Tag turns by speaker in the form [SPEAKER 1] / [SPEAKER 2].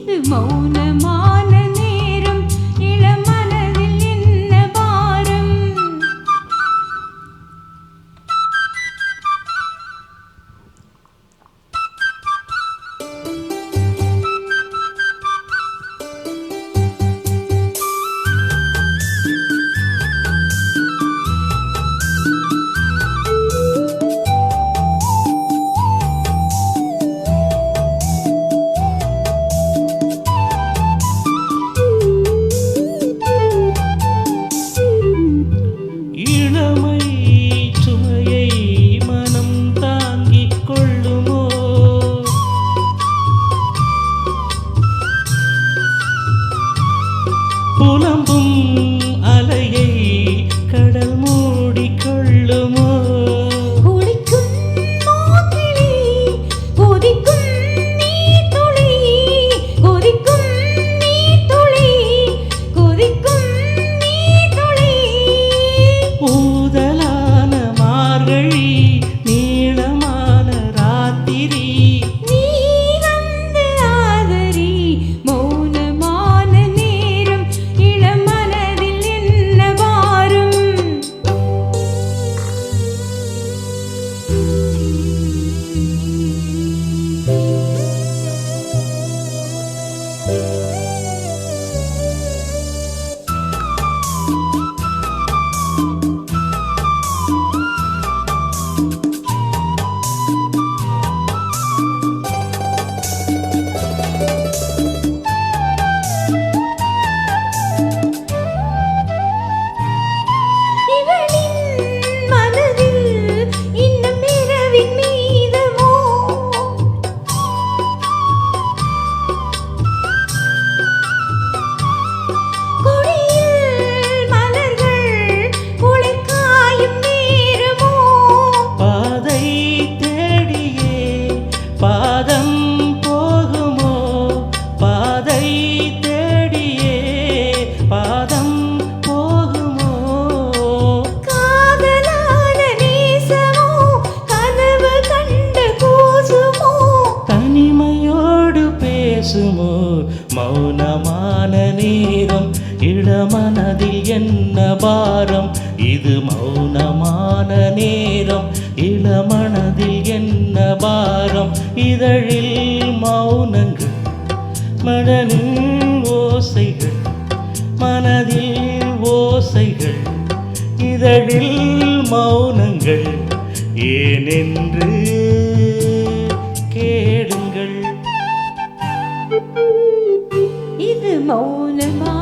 [SPEAKER 1] இது மௌனமான நேரம், இளமனதில் என்ன பாரம்.
[SPEAKER 2] புலம்பும் அலையை கடல் மூடிக்கொள்ளுமோ?
[SPEAKER 1] குளிக்கும் மாக்கிளி, கொதிக்கும் நீர்த்துளி, கொதிக்கும் நீர்த்துளி, கொதிக்கும் நீர்த்துளி.
[SPEAKER 2] ஊதலான மார்கழி, நீளமான ராத்திரி,
[SPEAKER 1] நீ வந்து ஆதரி. மௌனமான நேரம், இளமனதில் என்ன பாரம். இவளின் மனதில் இன்னும் இரவின் மீதமோ? கொடியில் மலர்கள் குளிர் காயும் நேரமோ?
[SPEAKER 2] பாதை தேடியே பாதம் போகுமோ? பாதை தேடியே பாதம் போகுமோ?
[SPEAKER 1] காதலான நேசமோ, கனவு கண்டு கூசுமோ?
[SPEAKER 2] தனிமையோடு பேசுமோ? மௌனமான நேரம், இளமனதில் என்ன பாரம். இது மௌனமான நேரம், இளமனதில் என்ன பாரம். இதழில் மௌனங்கள், மனதில் ஓசைகள், மனதில் ஓசைகள். இதழில் மௌனங்கள் ஏனென்று கேளுங்கள்.
[SPEAKER 1] இது மௌனமா